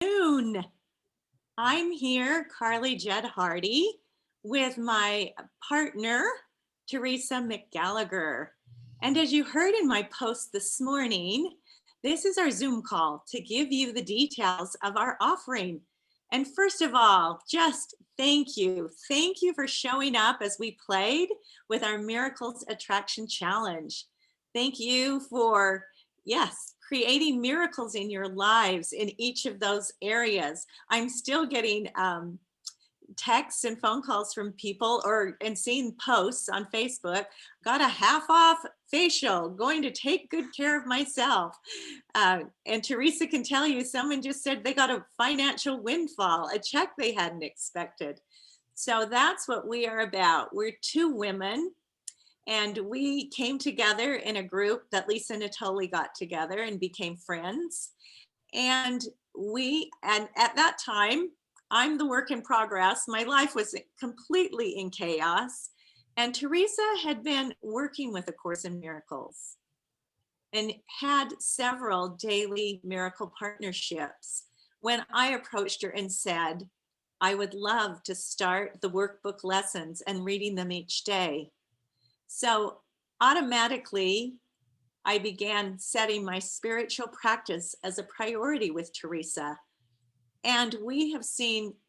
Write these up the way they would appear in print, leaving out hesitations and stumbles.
Afternoon. I'm here, Carlie Judd Hardy, with my partner, Theresa McGallicher. And as you heard in my post this morning, this is our Zoom call to give you the details of our offering. And first of all, just thank you. Thank you for showing up as we played with our Miracles Attraction Challenge. Thank you for, yes, creating miracles in your lives in each of those areas. I'm still getting texts and phone calls from people and seeing posts on Facebook. Got a half off facial, going to take good care of myself. And Theresa can tell you, someone just said they got a financial windfall, a check they hadn't expected. So that's what we are about. We're two women, and we came together in a group that Lisa Natoli got together and became friends. And at that time, I'm the work in progress. My life was completely in chaos. And Theresa had been working with A Course in Miracles and had several daily miracle partnerships when I approached her and said, I would love to start the workbook lessons and reading them each day. So automatically, I began setting my spiritual practice as a priority with Theresa. And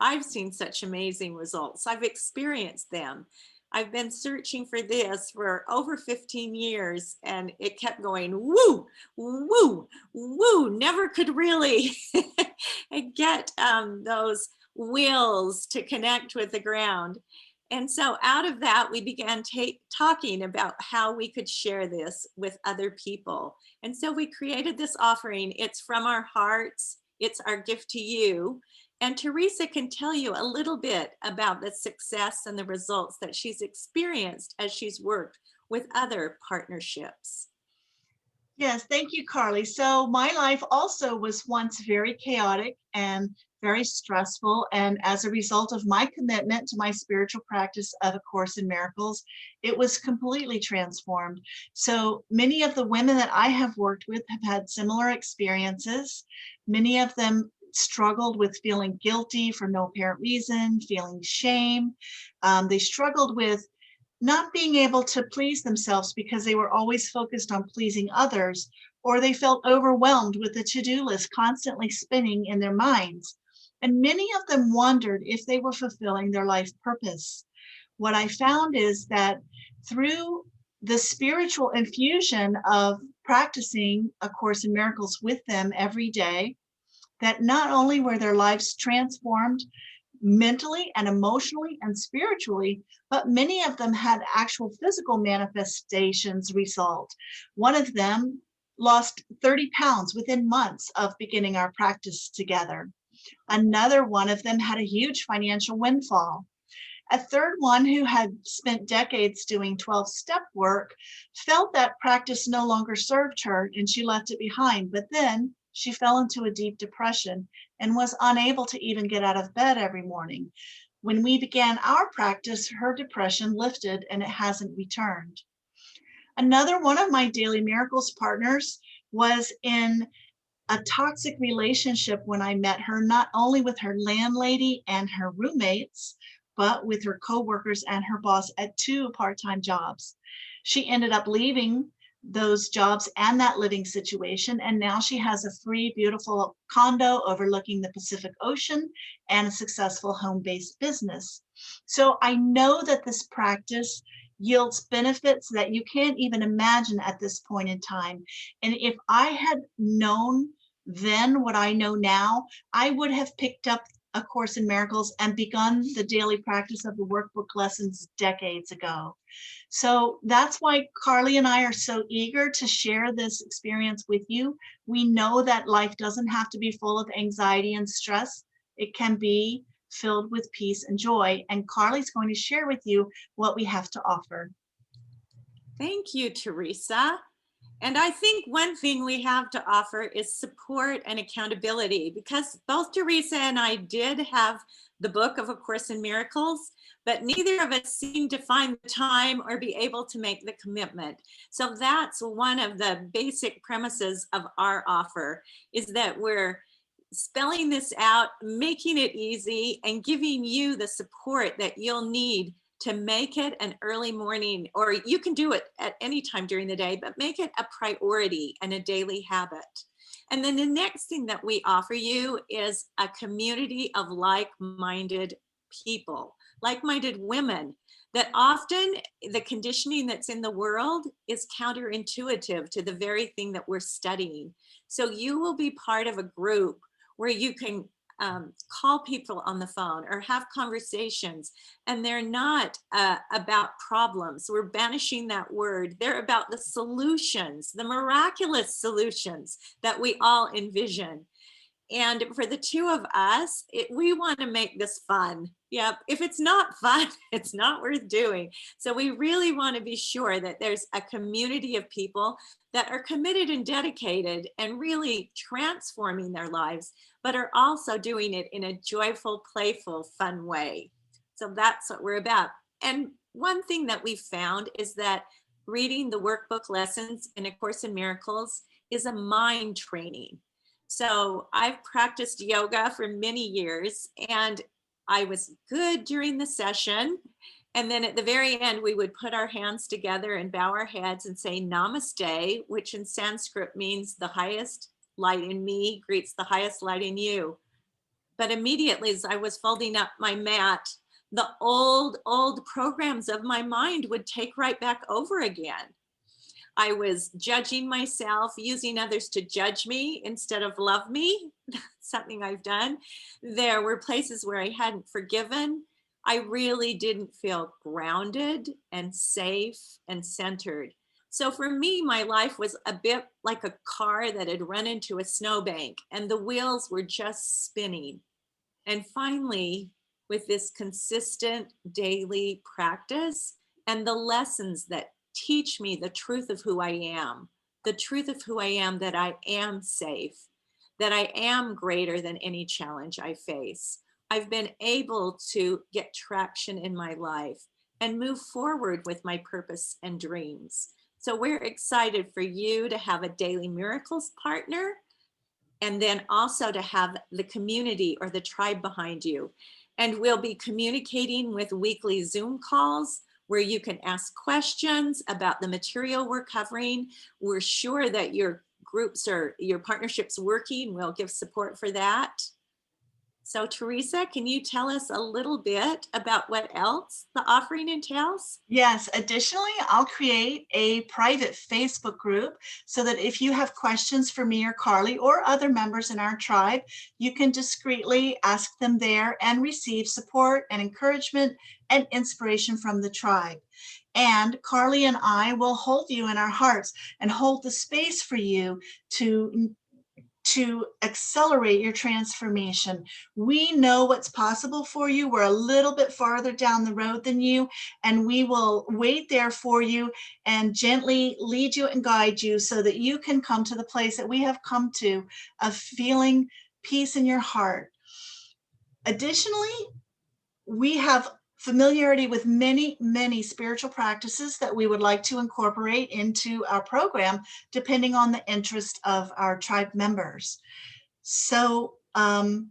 I've seen such amazing results. I've experienced them. I've been searching for this for over 15 years, and it kept going, woo, woo, woo, never could really get those wheels to connect with the ground. And so out of that, we began talking about how we could share this with other people. And so we created this offering. It's from our hearts. It's our gift to you. And Theresa can tell you a little bit about the success and the results that she's experienced as she's worked with other partnerships. Yes, thank you, Carlie. So my life also was once very chaotic and very stressful. And as a result of my commitment to my spiritual practice of A Course in Miracles, it was completely transformed. So many of the women that I have worked with have had similar experiences. Many of them struggled with feeling guilty for no apparent reason, feeling shame. They struggled with not being able to please themselves because they were always focused on pleasing others, or they felt overwhelmed with the to-do list constantly spinning in their minds. And many of them wondered if they were fulfilling their life purpose. What I found is that through the spiritual infusion of practicing A Course in Miracles with them every day, that not only were their lives transformed mentally and emotionally and spiritually, but many of them had actual physical manifestations result. One of them lost 30 pounds within months of beginning our practice together. Another one of them had a huge financial windfall. A third one, who had spent decades doing 12-step work, felt that practice no longer served her and she left it behind. But then she fell into a deep depression and was unable to even get out of bed every morning. When we began our practice, her depression lifted and it hasn't returned. Another one of my Daily Miracles partners was in a toxic relationship when I met her, not only with her landlady and her roommates, but with her coworkers and her boss at 2 part-time jobs. She ended up leaving those jobs and that living situation, and now she has a free, beautiful condo overlooking the Pacific Ocean and a successful home-based business. So I know that this practice yields benefits that you can't even imagine at this point in time. And if I had known then what I know now, I would have picked up A Course in Miracles and begun the daily practice of the workbook lessons decades ago. So that's why Carlie and I are so eager to share this experience with you. We know that life doesn't have to be full of anxiety and stress. It can be filled with peace and joy. And Carlie's going to share with you what we have to offer. Thank you, Theresa. And I think one thing we have to offer is support and accountability, because both Theresa and I did have the book of A Course in Miracles, but neither of us seemed to find the time or be able to make the commitment. So that's one of the basic premises of our offer, is that we're spelling this out, making it easy, and giving you the support that you'll need to make it an early morning, or you can do it at any time during the day, but make it a priority and a daily habit. And then the next thing that we offer you is a community of like-minded people, like-minded women, that often the conditioning that's in the world is counterintuitive to the very thing that we're studying. So you will be part of a group where you can call people on the phone or have conversations, and they're not about problems. We're banishing that word. They're about the solutions, the miraculous solutions that we all envision. And for the two of us, we want to make this fun. Yep. If it's not fun, it's not worth doing. So we really want to be sure that there's a community of people that are committed and dedicated and really transforming their lives, but are also doing it in a joyful, playful, fun way. So that's what we're about. And one thing that we found is that reading the workbook lessons in A Course in Miracles is a mind training. So I've practiced yoga for many years, and I was good during the session. And then at the very end, we would put our hands together and bow our heads and say namaste, which in Sanskrit means the highest light in me greets the highest light in you. But immediately as I was folding up my mat, the old programs of my mind would take right back over again. I was judging myself, using others to judge me instead of love me, something I've done. There were places where I hadn't forgiven. I really didn't feel grounded and safe and centered. So for me, my life was a bit like a car that had run into a snowbank and the wheels were just spinning. And finally, with this consistent daily practice and the lessons that teach me the truth of who I am, the truth of who I am, that I am safe, that I am greater than any challenge I face. I've been able to get traction in my life and move forward with my purpose and dreams. So we're excited for you to have a Daily Miracles partner, and then also to have the community or the tribe behind you. And we'll be communicating with weekly Zoom calls where you can ask questions about the material we're covering. We're sure that your groups or your partnerships working. We'll give support for that. So Theresa, can you tell us a little bit about what else the offering entails? Yes, additionally, I'll create a private Facebook group so that if you have questions for me or Carlie or other members in our tribe, you can discreetly ask them there and receive support and encouragement and inspiration from the tribe. And Carlie and I will hold you in our hearts and hold the space for you to accelerate your transformation. We know what's possible for you. We're a little bit farther down the road than you, and we will wait there for you and gently lead you and guide you so that you can come to the place that we have come to of feeling peace in your heart. Additionally, we have familiarity with many spiritual practices that we would like to incorporate into our program, depending on the interest of our tribe members. So our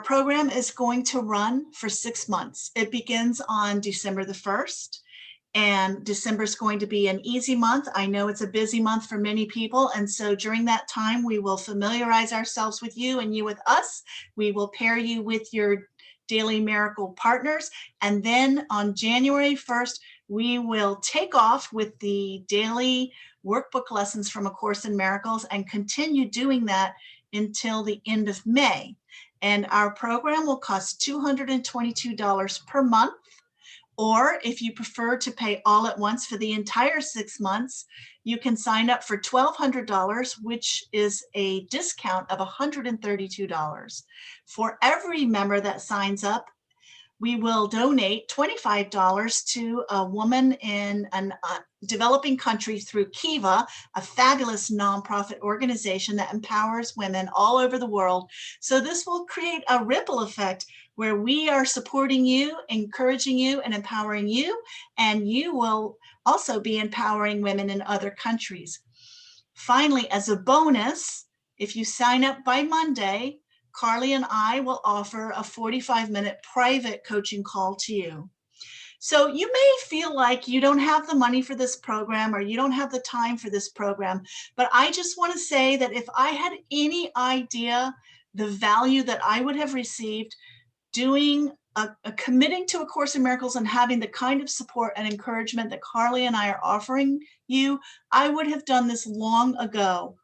program is going to run for 6 months. It begins on December the 1st. And December is going to be an easy month. I know it's a busy month for many people. And so during that time, we will familiarize ourselves with you and you with us. We will pair you with your Daily Miracle partners. And then on January 1st, we will take off with the daily workbook lessons from A Course in Miracles and continue doing that until the end of May. And our program will cost $222 per month. Or if you prefer to pay all at once for the entire 6 months, you can sign up for $1,200, which is a discount of $132. For every member that signs up, we will donate $25 to a woman in a developing country through Kiva, a fabulous nonprofit organization that empowers women all over the world. So this will create a ripple effect where we are supporting you, encouraging you, and empowering you, and you will also be empowering women in other countries. Finally, as a bonus, If you sign up by Monday, Carlie and I will offer a 45-minute private coaching call to you. So you may feel like you don't have the money for this program or you don't have the time for this program, but I just want to say that if I had any idea the value that I would have received doing committing to A Course in Miracles and having the kind of support and encouragement that Carlie and I are offering you, I would have done this long ago.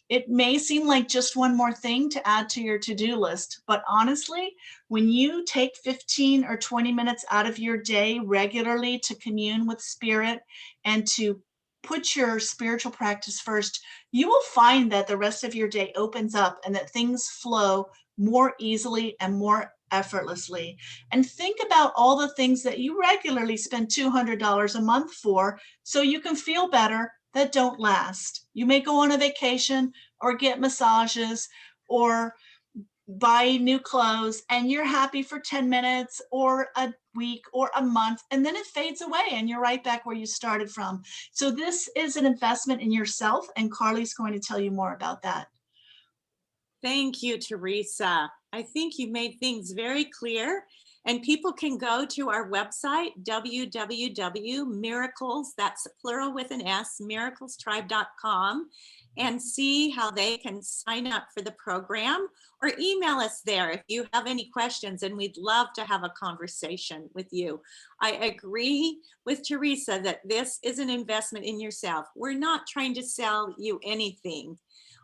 It may seem like just one more thing to add to your to-do list, but honestly, when you take 15 or 20 minutes out of your day regularly to commune with spirit and to put your spiritual practice first, you will find that the rest of your day opens up and that things flow more easily and more effortlessly. And think about all the things that you regularly spend $200 a month for so you can feel better that don't last. You may go on a vacation or get massages or buy new clothes and you're happy for 10 minutes or a week or a month, and then it fades away and you're right back where you started from. So this is an investment in yourself, and Carlie's going to tell you more about that. Thank you, Theresa. I think you made things very clear, and people can go to our website, www.miracles, that's plural with an S, miraclestribe.com, and see how they can sign up for the program, or email us there if you have any questions, and we'd love to have a conversation with you. I agree with Theresa that this is an investment in yourself. We're not trying to sell you anything.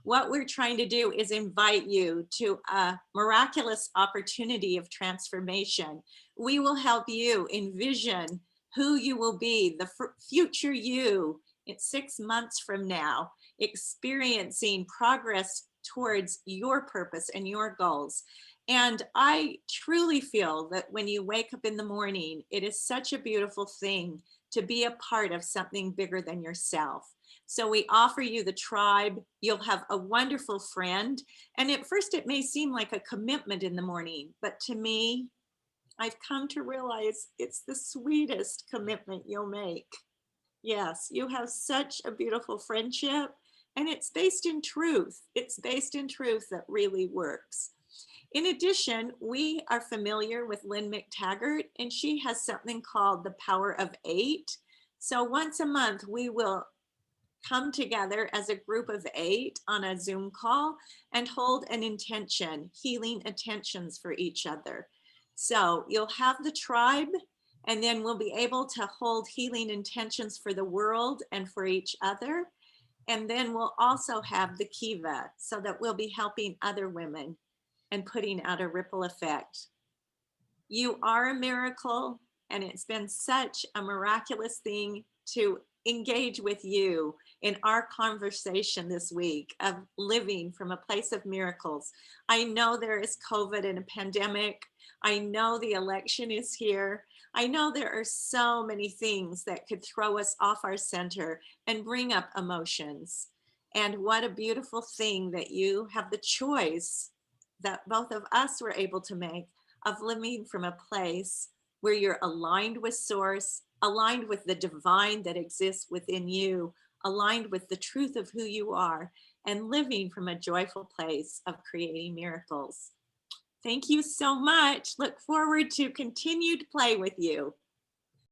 What we're trying to do is invite you to a miraculous opportunity of transformation. We will help you envision who you will be, the future you, in 6 months from now, experiencing progress towards your purpose and your goals. And I truly feel that when you wake up in the morning, it is such a beautiful thing to be a part of something bigger than yourself. So we offer you the tribe. You'll have a wonderful friend. And at first it may seem like a commitment in the morning, but to me, I've come to realize it's the sweetest commitment you'll make. Yes, you have such a beautiful friendship, and it's based in truth. It's based in truth that really works. In addition, we are familiar with Lynn McTaggart, and she has something called the Power of 8. So once a month, we will come together as a group of 8 on a Zoom call and hold an intention, healing intentions for each other. So you'll have the tribe, and then we'll be able to hold healing intentions for the world and for each other. And then we'll also have the Kiva, so that we'll be helping other women and putting out a ripple effect. You are a miracle, and it's been such a miraculous thing to engage with you in our conversation this week of living from a place of miracles. I know there is COVID and a pandemic. I know the election is here. I know there are so many things that could throw us off our center and bring up emotions. And what a beautiful thing that you have the choice that both of us were able to make of living from a place where you're aligned with source, aligned with the divine that exists within you, aligned with the truth of who you are, and living from a joyful place of creating miracles. Thank you so much. Look forward to continued play with you.